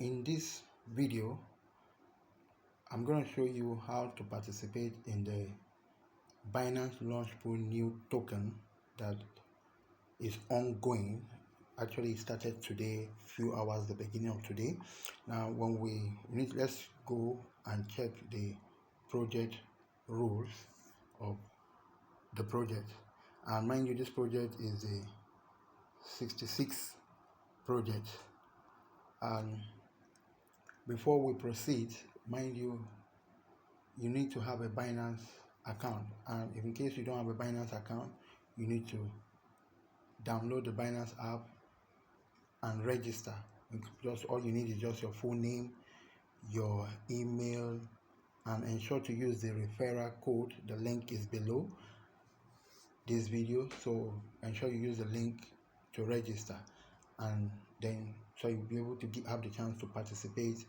In this video, I'm going to show you how to participate in the Binance Launchpool new token that is ongoing. Actually, it started today, few hours the beginning of today. Now, let's go and check the project rules of the project. And mind you, this project is the 66th project. And before we proceed, mind you, you need to have a Binance account, and if in case you don't have a Binance account, you need to download the Binance app and register. Just all you need is just your full name, your email, and ensure to use the referral code. The link is below this video, so ensure you use the link to register, and then so you'll be able to have the chance to participate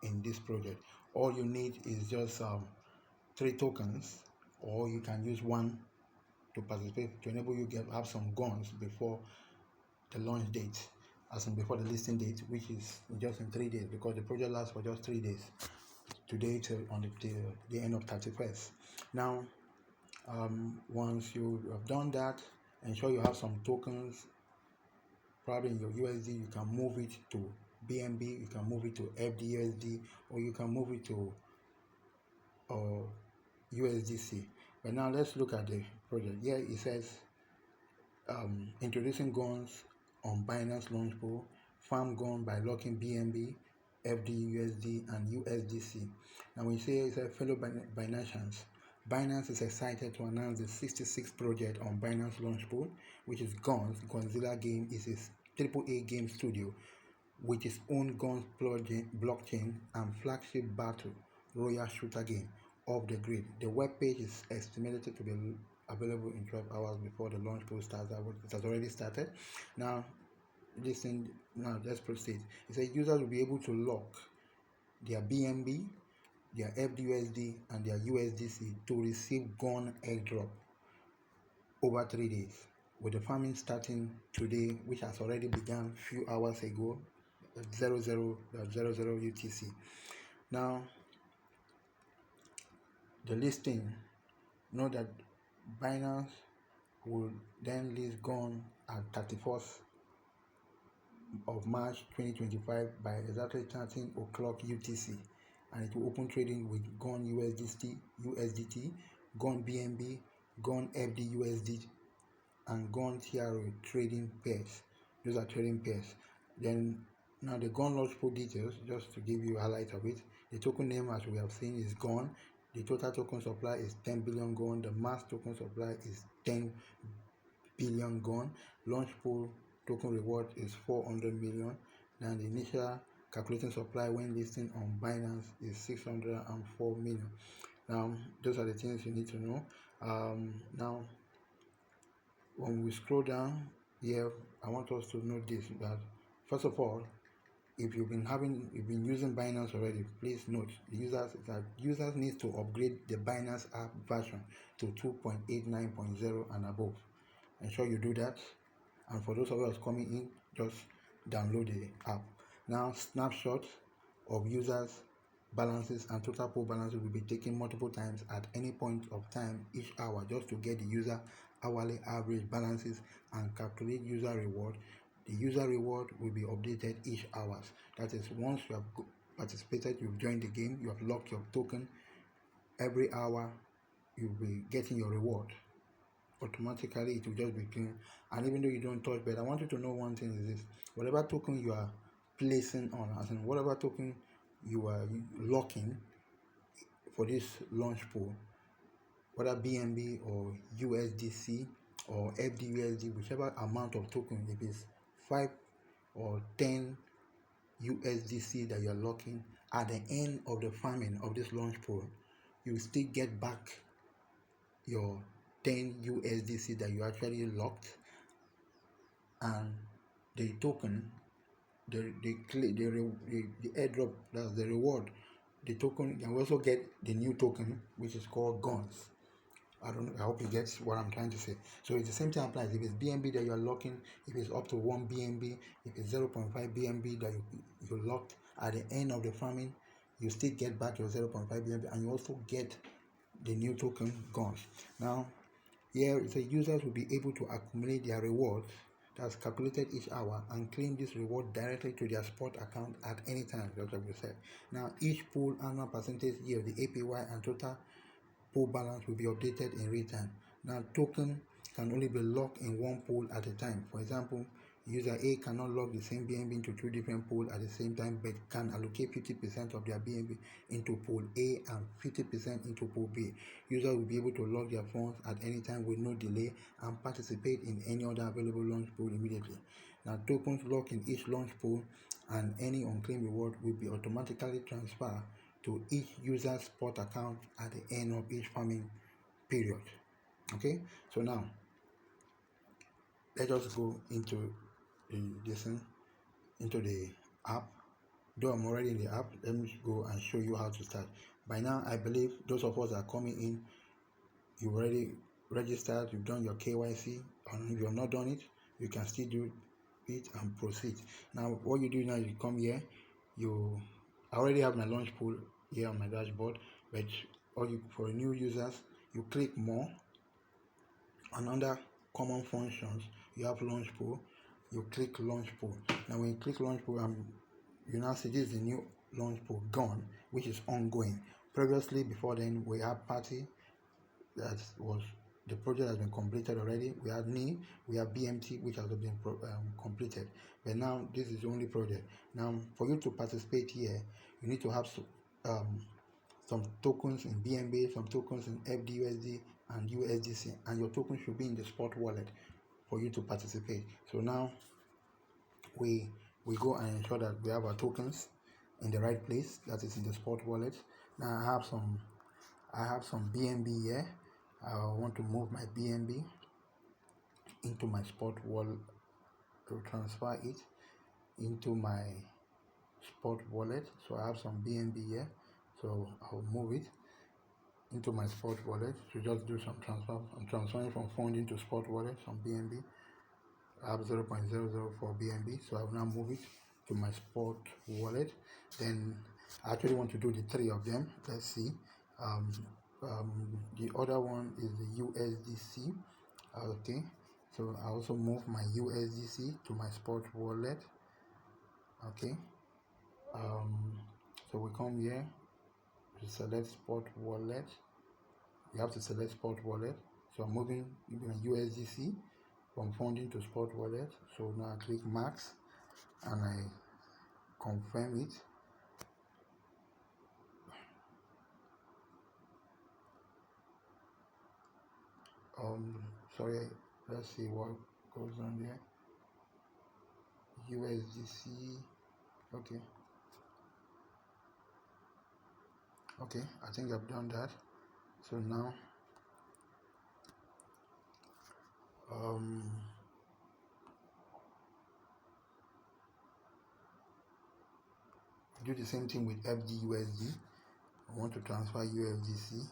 in this project. All you need is just 3 tokens, or you can use one to participate to enable you have some GUNZ before the launch date, as in before the listing date, which is just in 3 days, because the project lasts for just 3 days, today till on the end of 31st. Now, once you have done that, ensure you have some tokens. Probably in your USD, you can move it to BNB, you can move it to FDUSD, or you can move it to USDC. But now let's look at the project. Here it says introducing GUNZ on Binance Launchpool, farm GUN by locking BNB, FDUSD, and USDC. Now we say it's a fellow Binanceans. Binance is excited to announce the 66th project on Binance Launchpool, which is GUNZ. Gonzilla Game is a AAA game studio with its own GUNZ blockchain and flagship battle royal shooter game off the grid. The web page is estimated to be available in 12 hours before the launch pool starts. It has already started. Now let's proceed. It says users will be able to lock their BNB, their FDUSD, and their USDC to receive GUN airdrop over 3 days, with the farming starting today, which has already begun a few hours ago at 00:00 UTC. Now, the listing, know that Binance will then list GUN at 31st of March 2025 by exactly 13 o'clock UTC, and it will open trading with GUN USDT, GUN BNB, GUN FDUSD, and GUN TRO trading pairs. Those are trading pairs. Then now the GUN Launchpool details, just to give you a highlight of it. The token name, as we have seen, is GUN. The total token supply is 10 billion GUN. The mass token supply is 10 billion GUN. Launchpool token reward is 400 million. And the initial calculating supply when listing on Binance is 604 million. Now, those are the things you need to know. Now, when we scroll down here, I want us to note this, that first of all, if you've been using Binance already, please note users need to upgrade the Binance app version to 2.89.0 and above. Ensure you do that. And for those of us coming in, just download the app. Now, snapshot of users' balances and total pool balances will be taken multiple times at any point of time each hour, just to get the user hourly average balances and calculate user reward. The user reward will be updated each hour. That is, once you have participated, you've joined the game, you have locked your token, every hour you'll be getting your reward. Automatically it will just be clean, and even though you don't touch. But I want you to know one thing is this: whatever token you are placing on, as in whatever token you are locking for this launch pool, whether BNB or USDC or FDUSD, whichever amount of token, if it's 5 or 10 USDC that you're locking, at the end of the farming of this launch pool, you still get back your 10 USDC that you actually locked, and the token, the airdrop, that's the reward. The token, you can also get the new token, which is called GUNZ. I hope you get what I'm trying to say. So it's the same thing applies. If it's BNB that you're locking, if it's up to 1 BNB, if it's 0.5 BNB that you locked at the end of the farming, you still get back your 0.5 BNB, and you also get the new token GUNZ. Now, here the users will be able to accumulate their rewards that's calculated each hour and claim this reward directly to their spot account at any time, just like we said. Now, each pool annual percentage yield, the APY, and total pool balance will be updated in real time. Now, token can only be locked in one pool at a time. For example, user A cannot lock the same BNB into two different pools at the same time, but can allocate 50% of their BNB into pool A and 50% into pool B. Users will be able to lock their funds at any time with no delay and participate in any other available launch pool immediately. Now, tokens locked in each launch pool and any unclaimed reward will be automatically transferred to each user's spot account at the end of each farming period. Okay, so now let us go into into the app. Though I'm already in the app, let me go and show you how to start. By now, I believe those of us that are coming in, you've already registered, you've done your KYC, and if you have not done it, you can still do it and proceed. Now, what you do now, you come here, I already have my launch pool here on my dashboard, but for new users, you click more, and under common functions, you have launch pool. You click launch pool. Now, when you click launch pool, you now see this is the new launch pool GUNZ, which is ongoing. Previously, before then, we had party. That was the project has been completed already. We have NI, we have BMT, which has been completed. But now this is the only project. Now, for you to participate here, you need to have some tokens in BNB, some tokens in FDUSD and USDC, and your token should be in the spot wallet for you to participate. So now we go and ensure that we have our tokens in the right place, that is in the spot wallet. Now I have some BNB here. I want to move my BNB into my spot wallet to transfer it into my spot wallet. So I have some BNB here, so I'll move it into my spot wallet to just do some transfer. I'm transferring from funding to spot wallet, some BNB. I have 0.004 BNB, so I will now move it to my spot wallet. Then I actually want to do the three of them. Let's see. The other one is the USDC. Okay, so I also move my USDC to my spot wallet. Okay, so we come here to select spot wallet. You have to select spot wallet. So I'm moving my USDC from funding to spot wallet. So now I click max and I confirm it. Sorry, let's see what goes on there. USDC. Okay, I think I've done that. So now do the same thing with FDUSD. I want to transfer USDC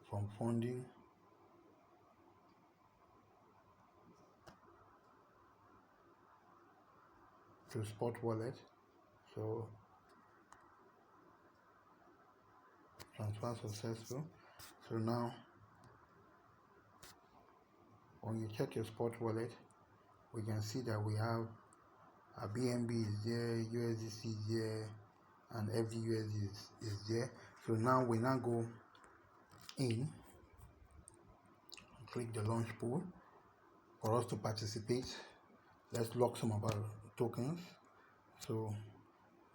from funding to spot wallet. So transfer successful. So now when you check your spot wallet, we can see that we have a BNB is there, USDC is there, and FDUSD is there. So now we go in, click the launch pool for us to participate. Let's lock some of our tokens. So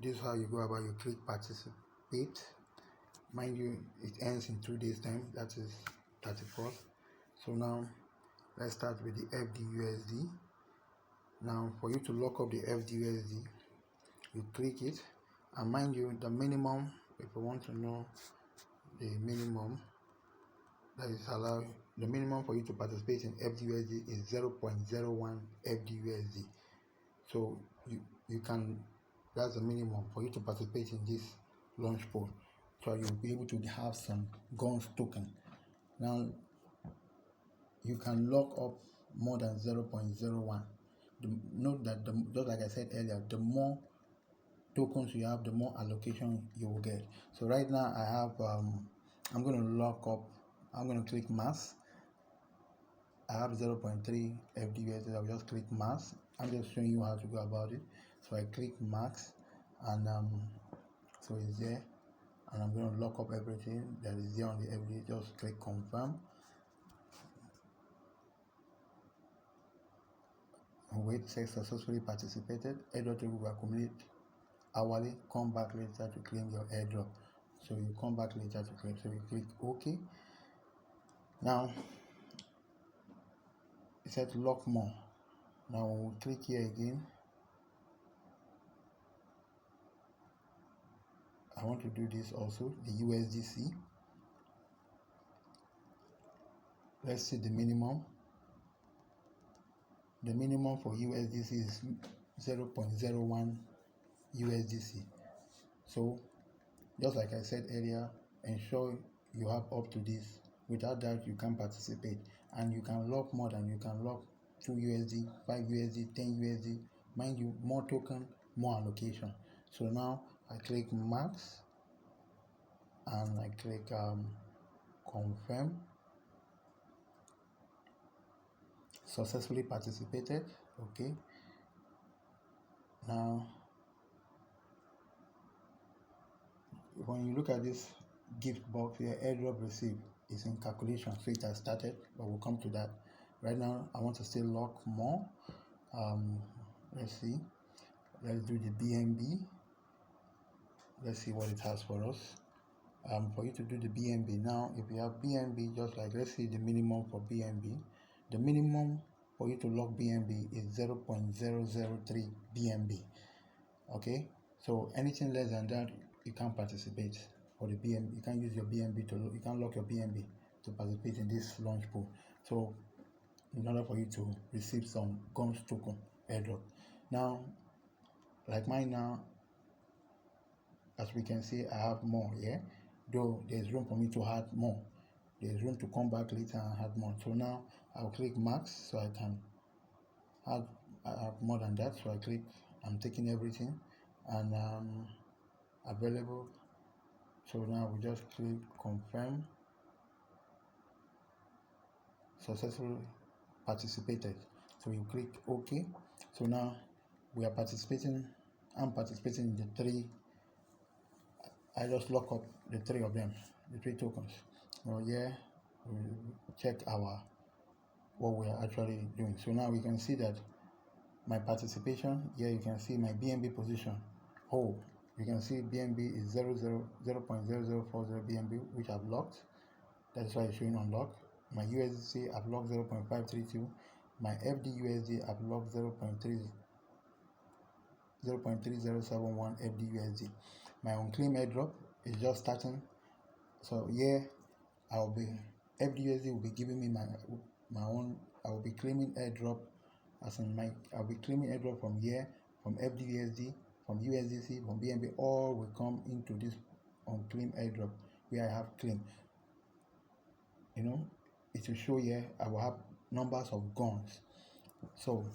this is how you go about. You click participate. Mind you, it ends in 2 days time, that is 31st. So now let's start with the FDUSD. Now for you to lock up the FDUSD, you click it, and mind you, the minimum, if you want to know the minimum that is allowed, the minimum for you to participate in FDUSD is 0.01 FDUSD. So you can, that's the minimum for you to participate in this launch pool. so you'll be able to have some GUNZ token. Now you can lock up more than 0.01. Note that just like I said earlier, the more tokens you have, the more allocation you will get. So right now I have I'm going to lock up, I'm going to click mass. I have 0.3 FDUSD. I'll just click max. I'm just showing you how to go about it. So I click max, and so it's there, and I'm going to lock up everything that is there on the FD. Just click confirm. Wait, say successfully participated. Airdrop will accumulate hourly. Come back later to claim your airdrop. So you come back later to claim. So you click OK. Now it said lock more. Now we'll click here again. I want to do this also, the USDC. Let's see the minimum. The minimum for USDC is 0.01 USDC. So just like I said earlier, ensure you have up to this. Without that, you can't participate. And you can lock more than, you can lock 2 USD, 5 USD, 10 USD. Mind you, more token, more allocation. So now I click max, and I click confirm. Successfully participated. Okay. Now when you look at this gift box here, airdrop received is in calculation, so it has started, but we'll come to that. Right now I want to still lock more. Let's see, let's do the BNB. Let's see what it has for us. For you to do the BNB, now if you have BNB, just like, let's see the minimum for BNB. The minimum for you to lock BNB is 0.003 BNB. Okay, so anything less than that, you can't participate for the BNB. You can't use your BNB to, you can't lock your BNB to participate in this launch pool. So in order for you to receive some GUNZ token airdrop. Now, like mine now, as we can see, I have more here, though there's room for me to add more. There's room to come back later and add more. So now I'll click max, so I can add, I have more than that. So I click, I'm taking everything, and available. So now we just click confirm. Successfully participated. So you click OK. So now we are participating. I'm participating in the 3. I just lock up the 3 of them, the 3 tokens. Now here we check our what we are actually doing. So now we can see that my participation here, you can see my BNB position. Oh, you can see BNB is 0.0040 BNB, which I've locked. That's why it's showing unlocked. My USDC I've locked 0.532. My FDUSD I've locked 0.3071 FDUSD. My unclaimed airdrop is just starting. So here I'll be, FDUSD will be giving me my own. I will be claiming airdrop as in my, I'll be claiming airdrop from here, from FDUSD, from USDC, from BNB. All will come into this unclaimed airdrop where I have claim. You know, it will show here I will have numbers of GUNZ. So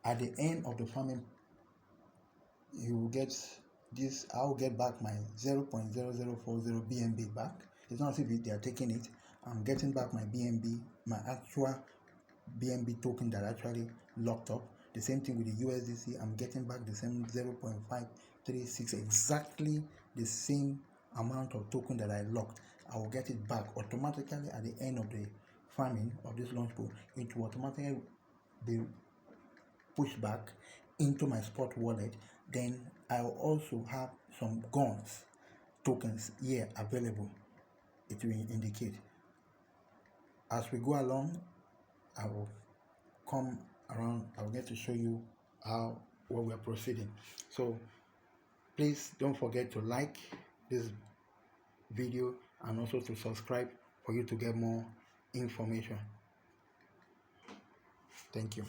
at the end of the farming, you will get this. I'll get back my 0.0040 BNB back. It's not as if they are taking it. I'm getting back my BNB, my actual BNB token that actually locked up. The same thing with the USDC. I'm getting back the same 0.536, exactly the same amount of token that I locked. I will get it back automatically at the end of the farming of this launch pool. It will automatically be pushed back into my spot wallet. Then I will also have some GUNZ tokens here available. It will indicate. As we go along, I will come around, I will get to show you what we are proceeding. So please don't forget to like this video and also to subscribe for you to get more information. Thank you.